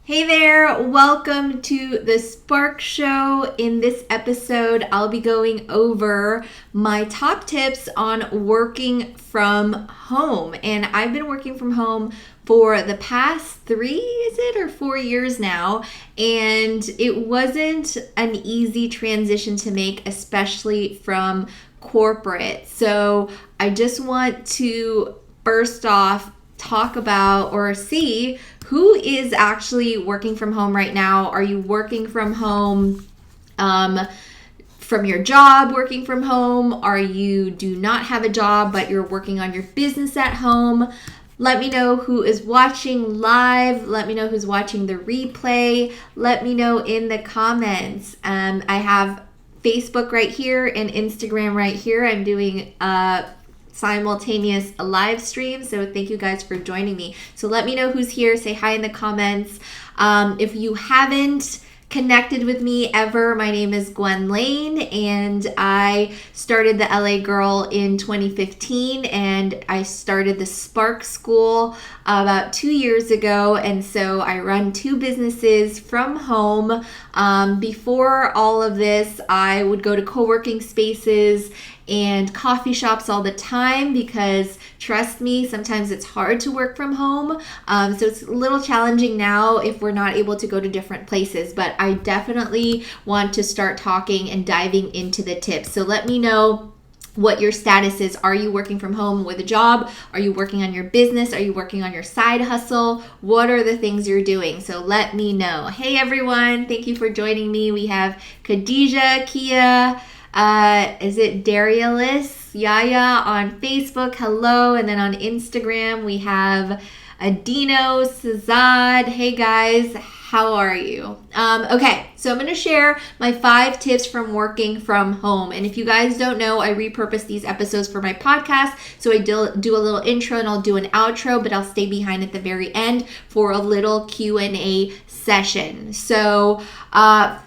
Hey there, welcome to the Spark Show. In this episode, I'll be going over my top tips on working from home. And I've been working from home for the past 4 years now. And it wasn't an easy transition to make, especially from corporate. So I just want to first off talk about or see who is actually working from home right now. Are you working from home from your job, working from home? Are you do not have a job but you're working on your business at home? Let me know who is watching live. Let me know who's watching the replay. Let me know in the comments. I have Facebook right here and Instagram right here. I'm doing simultaneous live stream, so thank you guys for joining me. So let me know who's here. Say hi in the comments. If you haven't connected with me ever, my name is Gwen Lane, and I started the LA Girl in 2015, and I started the Spark School about 2 years ago, and so I run 2 businesses from home. Before all of this, I would go to co-working spaces and coffee shops all the time because, trust me, sometimes it's hard to work from home. So it's a little challenging now if we're not able to go to different places, but I definitely want to start talking and diving into the tips. So let me know what your status is. Are you working from home with a job? Are you working on your business? Are you working on your side hustle? What are the things you're doing? So let me know. Hey everyone, thank you for joining me. We have Khadija, Kia, is it Darialis, Yaya on Facebook, hello. And then on Instagram, we have Adino, Sazad. Hey guys, how are you? Okay, so I'm going to share my 5 tips from working from home. And if you guys don't know, I repurpose these episodes for my podcast. So I do a little intro and I'll do an outro, but I'll stay behind at the very end for a little Q&A session. So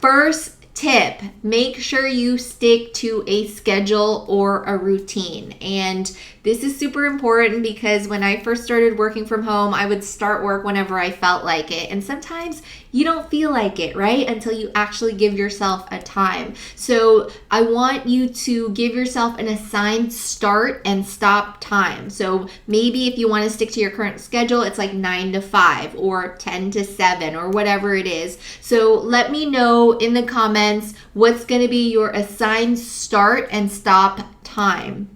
first tip, make sure you stick to a schedule or a routine. And this is super important because when I first started working from home, I would start work whenever I felt like it. And sometimes you don't feel like it, right? Until you actually give yourself a time. So I want you to give yourself an assigned start and stop time. So maybe if you want to stick to your current schedule, it's like 9 to 5 or 10 to 7 or whatever it is. So let me know in the comments what's going to be your assigned start and stop time.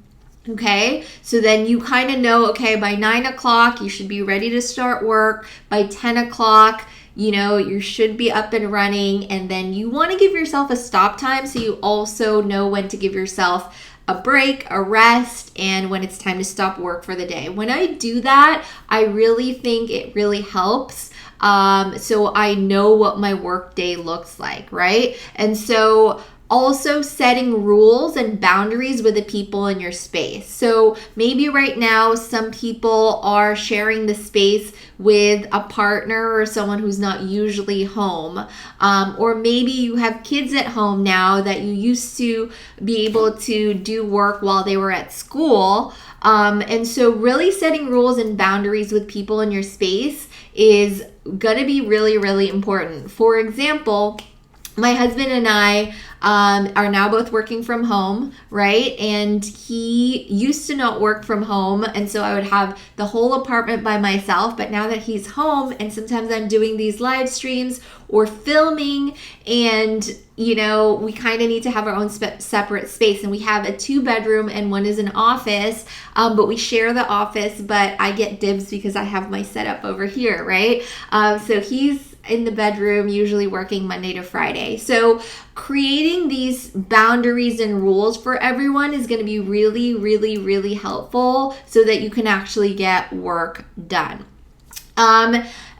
Okay, so then you kind of know, okay, by 9 o'clock, you should be ready to start work. By 10 o'clock, you should be up and running. And then you want to give yourself a stop time so you also know when to give yourself a break, a rest, and when it's time to stop work for the day. When I do that, I really think it really helps. So I know what my work day looks like, right? And so also setting rules and boundaries with the people in your space. So maybe right now some people are sharing the space with a partner or someone who's not usually home. Or maybe you have kids at home now that you used to be able to do work while they were at school. And so really setting rules and boundaries with people in your space is going to be really, really important. For example, my husband and I are now both working from home, right? And he used to not work from home. And so I would have the whole apartment by myself. But now that he's home and sometimes I'm doing these live streams or filming and, we kind of need to have our own separate space. And we have a 2-bedroom and one is an office, but we share the office, but I get dibs because I have my setup over here, right? So he's in the bedroom, usually working Monday to Friday. So creating these boundaries and rules for everyone is going to be really, really, really helpful so that you can actually get work done.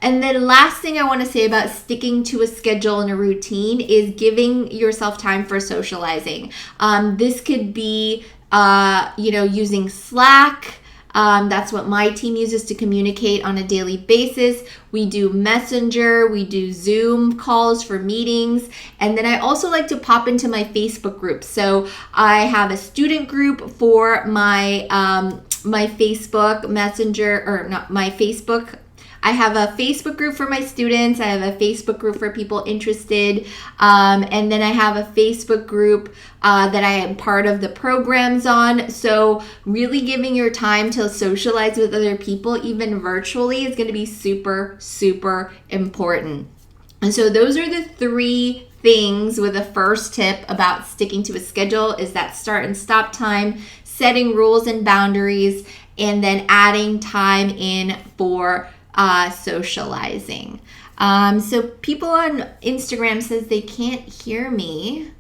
And then last thing I want to say about sticking to a schedule and a routine is giving yourself time for socializing. This could be, using Slack. That's what my team uses to communicate on a daily basis. We do Messenger, we do Zoom calls for meetings, and then I also like to pop into my Facebook group. So I have a student group for my my Facebook Messenger, or not my Facebook I have a Facebook group for my students. I have a Facebook group for people interested. And then I have a Facebook group that I am part of the programs on. So really giving your time to socialize with other people, even virtually, is going to be super, super important. And so those are the 3 things with the first tip about sticking to a schedule, is that start and stop time, setting rules and boundaries, and then adding time in for socializing. So people on Instagram says they can't hear me.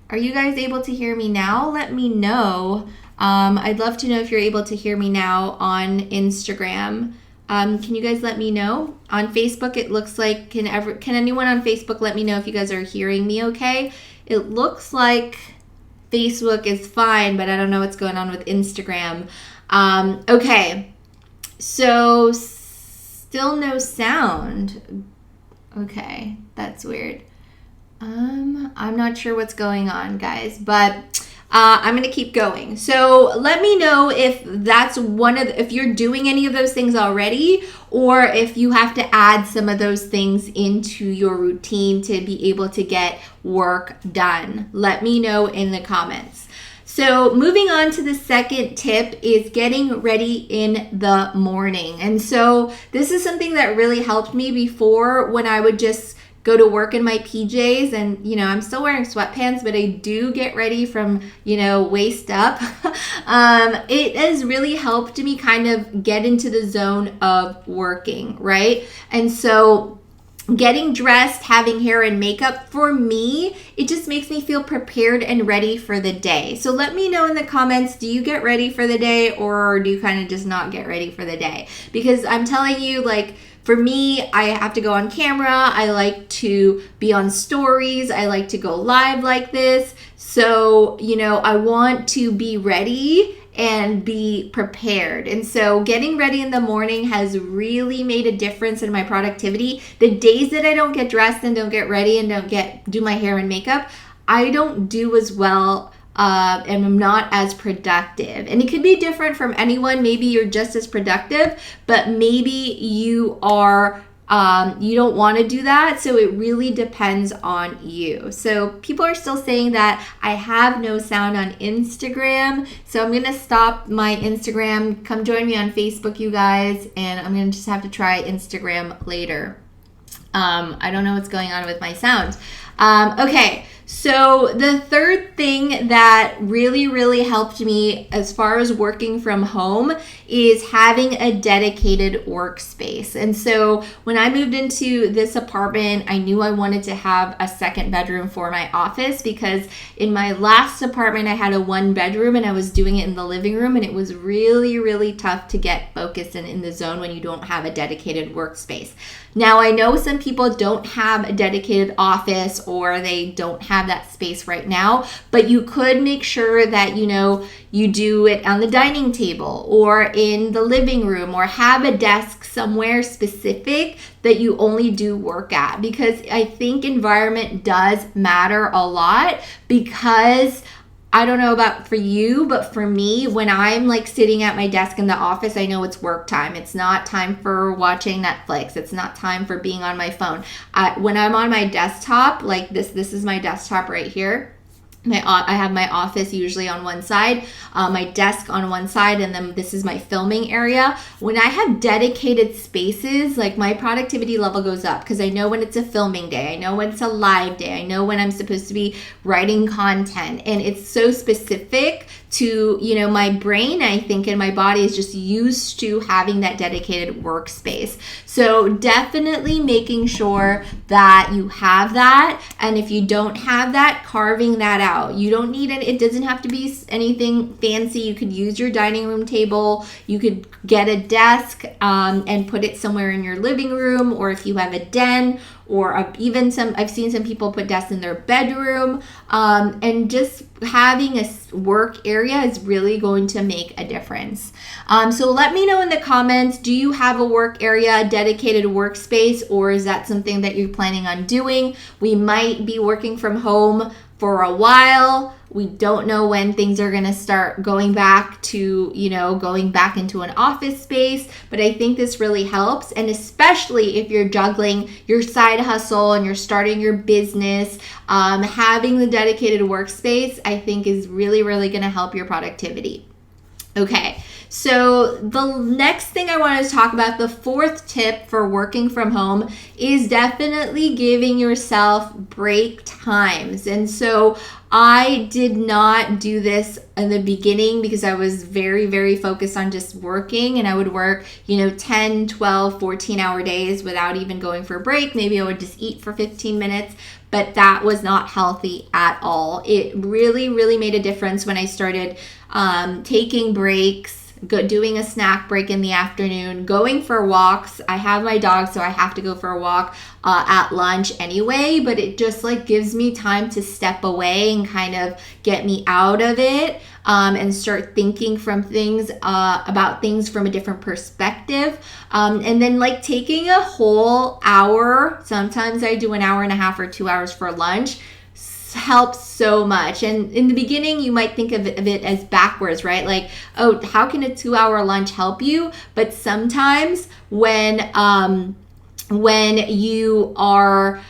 Are you guys able to hear me now? Let me know. I'd love to know if you're able to hear me now on Instagram. Can you guys let me know? On Facebook, it looks like, can anyone on Facebook let me know if you guys are hearing me okay? It looks like Facebook is fine, but I don't know what's going on with Instagram. Okay, so still no sound. Okay, that's weird. I'm not sure what's going on, guys, but I'm going to keep going. So let me know if that's if you're doing any of those things already, or if you have to add some of those things into your routine to be able to get work done. Let me know in the comments. So moving on to the second tip is getting ready in the morning. And so this is something that really helped me before, when I would just go to work in my PJs, and I'm still wearing sweatpants, but I do get ready from waist up. It has really helped me kind of get into the zone of working, right? And so getting dressed, having hair and makeup, for me, it just makes me feel prepared and ready for the day. So let me know in the comments, do you get ready for the day, or do you kind of just not get ready for the day? Because I'm telling you, for me, I have to go on camera. I like to be on stories. I like to go live like this. So, I want to be ready and be prepared. And so getting ready in the morning has really made a difference in my productivity. The days that I don't get dressed and don't get ready and don't do my hair and makeup, I don't do as well and I'm not as productive. And it could be different from anyone. Maybe you're just as productive, but maybe you are you don't want to do that. So it really depends on you. So people are still saying that I have no sound on Instagram. So I'm going to stop my Instagram. Come join me on Facebook, you guys. And I'm going to just have to try Instagram later. I don't know what's going on with my sound. Okay. So the third thing that really, really helped me as far as working from home is having a dedicated workspace. And so when I moved into this apartment, I knew I wanted to have a second bedroom for my office, because in my last apartment, I had a 1-bedroom and I was doing it in the living room, and it was really, really tough to get focused and in the zone when you don't have a dedicated workspace. Now, I know some people don't have a dedicated office, or they don't have that space right now, but you could make sure that you do it on the dining table or in the living room, or have a desk somewhere specific that you only do work at, because I think environment does matter a lot. Because I don't know about for you, but for me, when I'm sitting at my desk in the office, I know it's work time. It's not time for watching Netflix. It's not time for being on my phone. When I'm on my desktop, like this is my desktop right here. I have my office usually on one side, my desk on one side, and then this is my filming area. When I have dedicated spaces, my productivity level goes up, because I know when it's a filming day, I know when it's a live day, I know when I'm supposed to be writing content, and it's so specific to my brain, I think, and my body is just used to having that dedicated workspace. So definitely making sure that you have that, and if you don't have that, carving that out. You don't need it doesn't have to be anything fancy. You could use your dining room table. You could get a desk and put it somewhere in your living room, or if you have a den, or I've seen some people put desks in their bedroom, and just having a work area is really going to make a difference. So let me know in the comments, do you have a work area, a dedicated workspace, or is that something that you're planning on doing? We might be working from home for a while. We don't know when things are going to start going back to, going back into an office space. But I think this really helps. And especially if you're juggling your side hustle and you're starting your business, having the dedicated workspace, I think is really, really going to help your productivity. Okay. So the next thing I wanted to talk about, the fourth tip for working from home, is definitely giving yourself break times. And so I did not do this in the beginning because I was very, very focused on just working, and I would work, 10, 12, 14-hour days without even going for a break. Maybe I would just eat for 15 minutes. But that was not healthy at all. It really, really made a difference when I started taking breaks, doing a snack break in the afternoon, going for walks. I have my dog, so I have to go for a walk at lunch anyway, but it just gives me time to step away and kind of get me out of it and start thinking about things from a different perspective. And then taking a whole hour, sometimes I do an hour and a half or 2 hours for lunch, helps so much. And in the beginning, you might think of it as backwards, right? Oh, how can a 2-hour lunch help you? But sometimes when you are,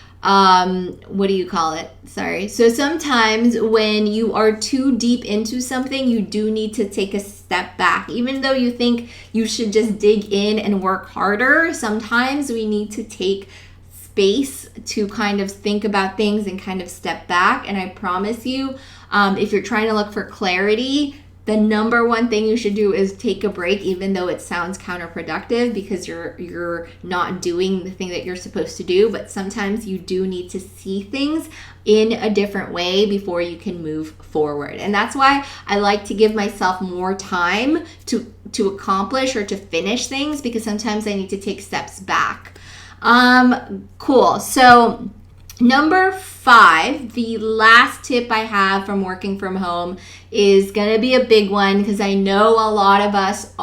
So sometimes when you are too deep into something, you do need to take a step back. Even though you think you should just dig in and work harder, sometimes we need to take space to kind of think about things and kind of step back. And I promise you, if you're trying to look for clarity, the number one thing you should do is take a break, even though it sounds counterproductive because you're not doing the thing that you're supposed to do. But sometimes you do need to see things in a different way before you can move forward. And that's why I like to give myself more time to accomplish or to finish things, because sometimes I need to take steps back. Cool. So number 5, the last tip I have from working from home is going to be a big one, because I know a lot of us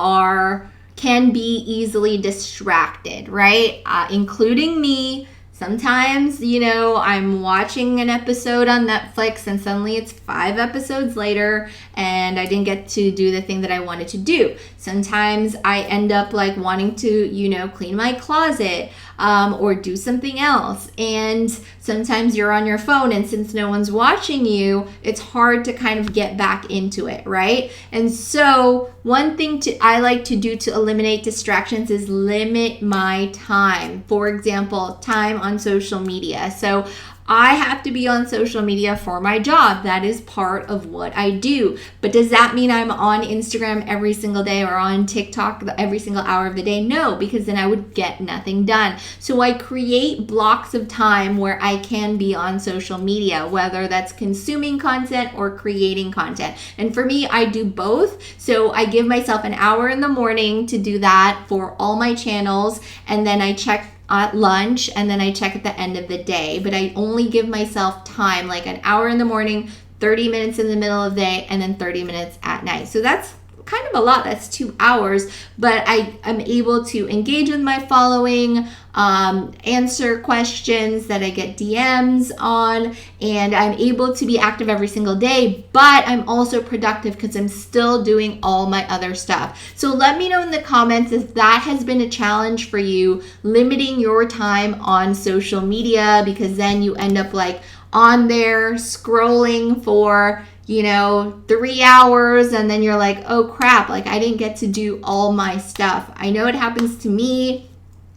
can be easily distracted, right? Including me. Sometimes, I'm watching an episode on Netflix and suddenly it's 5 episodes later and I didn't get to do the thing that I wanted to do. Sometimes I end up wanting to, clean my closet or do something else. And sometimes you're on your phone, and since no one's watching you, it's hard to kind of get back into it, right? And so one thing I like to do to eliminate distractions is limit my time. For example, time on social media. So I have to be on social media for my job. That is part of what I do. But does that mean I'm on Instagram every single day or on TikTok every single hour of the day? No, because then I would get nothing done. So I create blocks of time where I can be on social media, whether that's consuming content or creating content. And for me, I do both. So I give myself an hour in the morning to do that for all my channels, and then I check at lunch, and then I check at the end of the day. But I only give myself time, an hour in the morning, 30 minutes in the middle of the day, and then 30 minutes at night. So that's kind of a lot. That's 2 hours, but I am able to engage with my following, answer questions that I get DMs on, and I'm able to be active every single day, but I'm also productive because I'm still doing all my other stuff. So let me know in the comments if that has been a challenge for you, limiting your time on social media, because then you end up on there scrolling for 3 hours, and then you're oh crap, I didn't get to do all my stuff. I know it happens to me.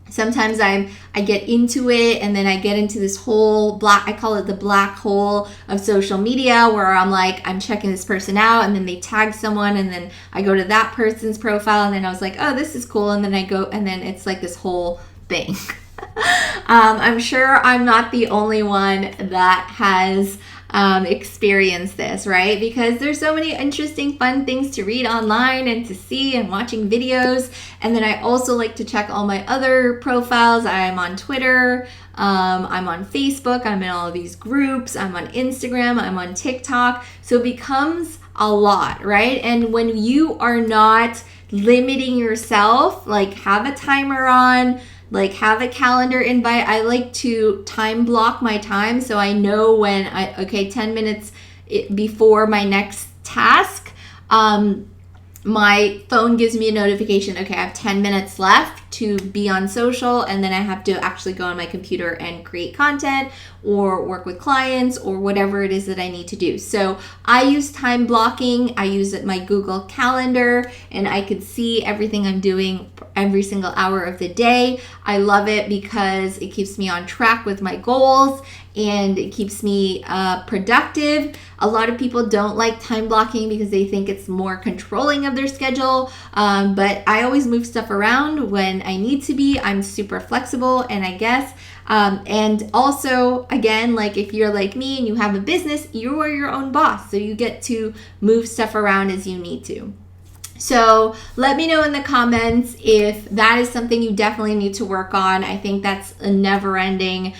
Sometimes I get into it, and then I get into this whole I call it the black hole of social media, where I'm checking this person out, and then they tag someone, and then I go to that person's profile, and then I was oh, this is cool, and then I go, and then it's this whole thing. I'm sure I'm not the only one that has experience this, right? Because there's so many interesting, fun things to read online and to see, and watching videos. And then I also like to check all my other profiles. I'm on Twitter, I'm on Facebook, I'm in all of these groups, I'm on Instagram, I'm on TikTok. So it becomes a lot, right? And when you are not limiting yourself, have a timer on, like have a calendar invite. I like to time block my time so I know when 10 minutes before my next task, my phone gives me a notification. Okay, I have 10 minutes left to be on social, and then I have to actually go on my computer and create content or work with clients or whatever it is that I need to do. So I use time blocking. I use my Google Calendar, and I could see everything I'm doing every single hour of the day. I love it because it keeps me on track with my goals and it keeps me productive. A lot of people don't like time blocking because they think it's more controlling of their schedule, but I always move stuff around when I need to be. I'm super flexible, and I guess and also, again, like if you're like me and you have a business, you are your own boss, so you get to move stuff around as you need to. So let me know in the comments if that is something you definitely need to work on. I think that's a never-ending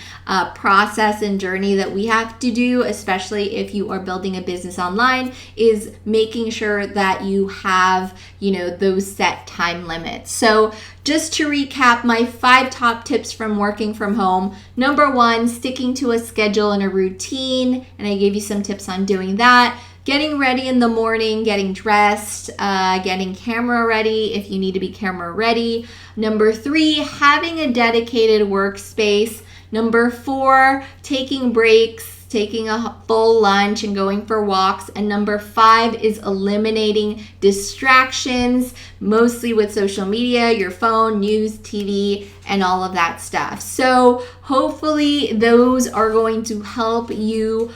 process and journey that we have to do, especially if you are building a business online, is making sure that you have, those set time limits. So just to recap, my 5 top tips from working from home. Number 1, sticking to a schedule and a routine. And I gave you some tips on doing that. Getting ready in the morning, getting dressed, getting camera ready if you need to be camera ready. Number 3, having a dedicated workspace. Number 4, taking breaks, taking a full lunch and going for walks. And number 5 is eliminating distractions, mostly with social media, your phone, news, TV, and all of that stuff. So hopefully those are going to help you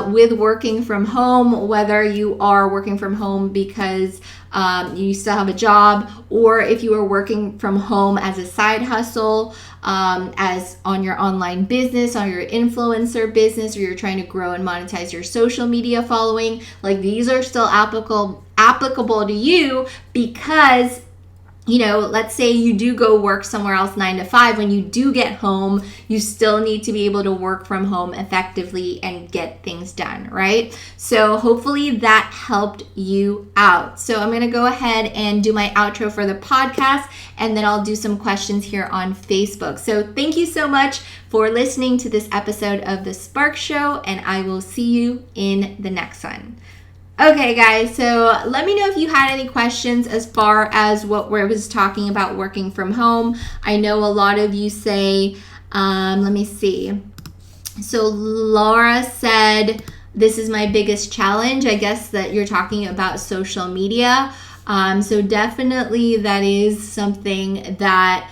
with working from home, whether you are working from home because you still have a job, or if you are working from home as a side hustle, as on your online business, on your influencer business, or you're trying to grow and monetize your social media following. Like, these are still applicable to you because let's say you do go work somewhere else 9 to 5. When you do get home, you still need to be able to work from home effectively and get things done, right? So hopefully that helped you out. So I'm going to go ahead and do my outro for the podcast, and then I'll do some questions here on Facebook. So thank you so much for listening to this episode of The Spark Show, and I will see you in the next one. Okay, guys, so let me know if you had any questions as far as what I was talking about working from home. I know a lot of you say, let me see. So Laura said, this is my biggest challenge. I guess that you're talking about social media. So definitely that is something that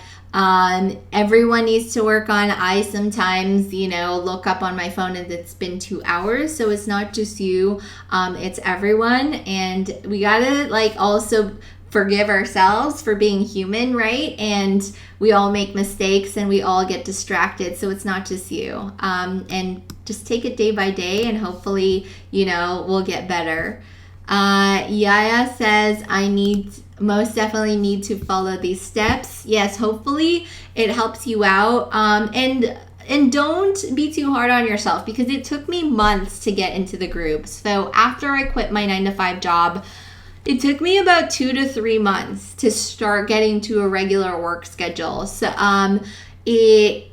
everyone needs to work on. I sometimes, look up on my phone and it's been 2 hours. So it's not just you, it's everyone. And we gotta also forgive ourselves for being human, right? And we all make mistakes and we all get distracted. So it's not just you. And just take it day by day, and hopefully, we'll get better. Yaya says, most definitely need to follow these steps. Yes, hopefully it helps you out. And don't be too hard on yourself, because it took me months to get into the group. So after I quit my 9 to 5 job, it took me about 2 to 3 months to start getting to a regular work schedule. So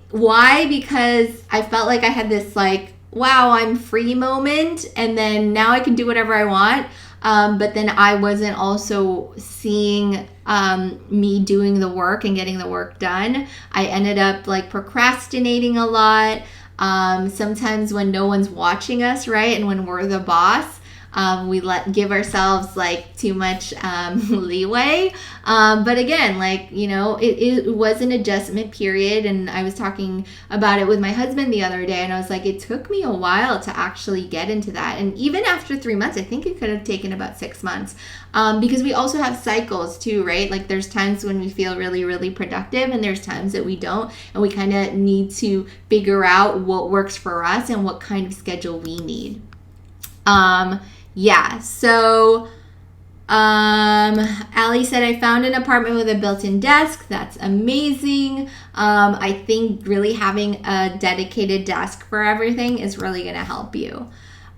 why? Because I felt like I had this wow, I'm free moment, and then now I can do whatever I want. But then I wasn't also seeing me doing the work and getting the work done. I ended up procrastinating a lot. Sometimes when no one's watching us, right, and when we're the boss, we give ourselves too much leeway. But again, it was an adjustment period, and I was talking about it with my husband the other day, and I was like, it took me a while to actually get into that. And even after 3 months, I think it could have taken about 6 months, because we also have cycles too, right? There's times when we feel really, really productive, and there's times that we don't, and we kind of need to figure out what works for us and what kind of schedule we need. Yeah, so Ali said, I found an apartment with a built-in desk. That's amazing. I think really having a dedicated desk for everything is really going to help you.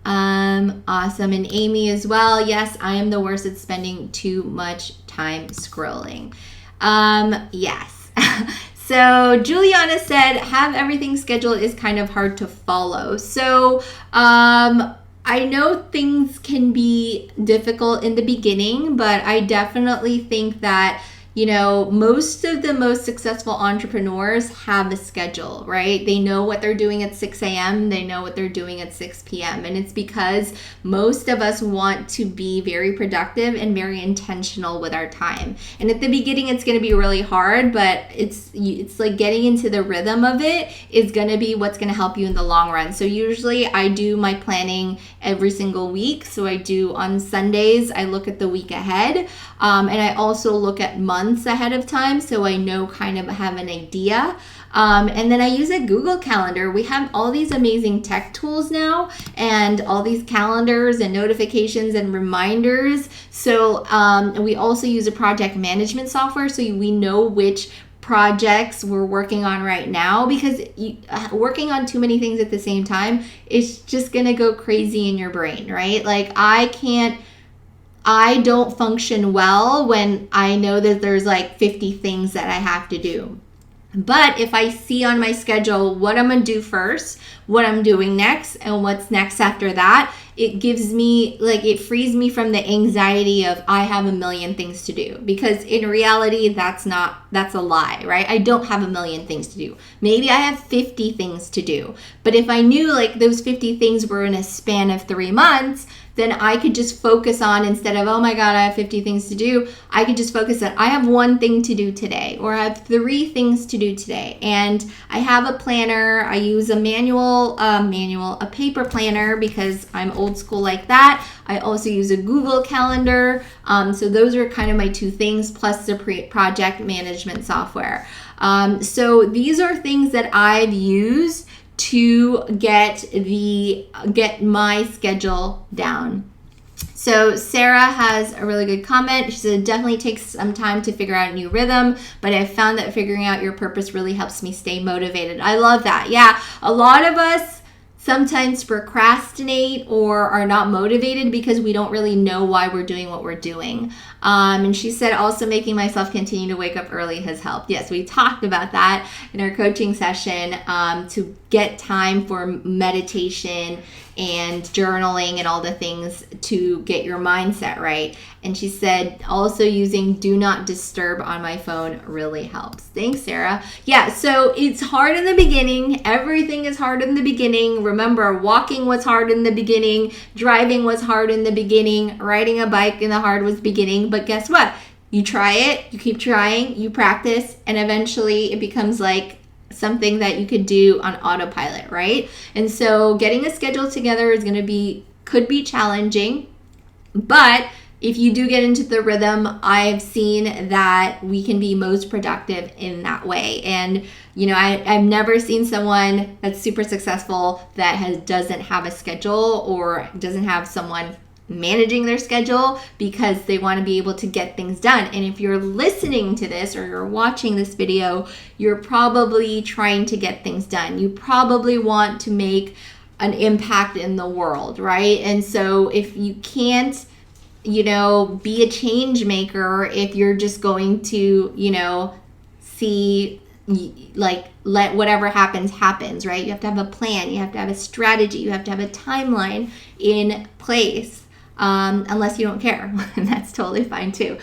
Awesome. And Amy as well. Yes, I am the worst at spending too much time scrolling. Yes. So Juliana said, have everything scheduled is kind of hard to follow. So I know things can be difficult in the beginning, but I definitely think that most of the most successful entrepreneurs have a schedule, right? They know what they're doing at 6 a.m. They know what they're doing at 6 p.m. And it's because most of us want to be very productive and very intentional with our time. And at the beginning, it's going to be really hard, but it's like getting into the rhythm of it is going to be what's going to help you in the long run. So usually I do my planning every single week. So I do on Sundays, I look at the week ahead. And I also look at months ahead of time, so I know kind of have an idea. And then I use a Google Calendar. We have all these amazing tech tools now and all these calendars and notifications and reminders. So we also use a project management software, so we know which projects we're working on right now, because working on too many things at the same time is just gonna go crazy in your brain, right? Like I don't function well when I know that there's like 50 things that I have to do. But if I see on my schedule what I'm going to do first, what I'm doing next, and what's next after that, it gives me, it frees me from the anxiety of I have a million things to do. Because in reality, that's a lie, right? I don't have a million things to do. Maybe I have 50 things to do. But if I knew those 50 things were in a span of 3 months, then I could just focus on, instead of, oh my God, I have 50 things to do, I could just focus on, I have 1 thing to do today, or I have 3 things to do today. And I have a planner. I use a paper planner because I'm old school like that. I also use a Google Calendar. So those are kind of my 2 things, plus the project management software. So these are things that I've used to get my schedule down. So Sarah has a really good comment. She said, it definitely takes some time to figure out a new rhythm, but I've found that figuring out your purpose really helps me stay motivated. I love that. Yeah, a lot of us sometimes procrastinate or are not motivated because we don't really know why we're doing what we're doing. And she said, also making myself continue to wake up early has helped. Yes, we talked about that in our coaching session, to get time for meditation and journaling and all the things to get your mindset right. And she said, also using do not disturb on my phone really helps. Thanks, Sarah. Yeah, so it's hard in the beginning. Everything is hard in the beginning. Remember, walking was hard in the beginning. Driving was hard in the beginning. Riding a bike in the hard was beginning. But guess what? You try it, you keep trying, you practice, and eventually it becomes like something that you could do on autopilot, right? And so getting a schedule together could be challenging, but if you do get into the rhythm, I've seen that we can be most productive in that way. And I've never seen someone that's super successful that doesn't have a schedule or doesn't have someone managing their schedule, because they want to be able to get things done. And if you're listening to this or you're watching this video, you're probably trying to get things done. You probably want to make an impact in the world, right? And so if you can't, be a change maker, if you're just going to, see, let whatever happens, right? You have to have a plan. You have to have a strategy. You have to have a timeline in place. Unless you don't care, and that's totally fine too.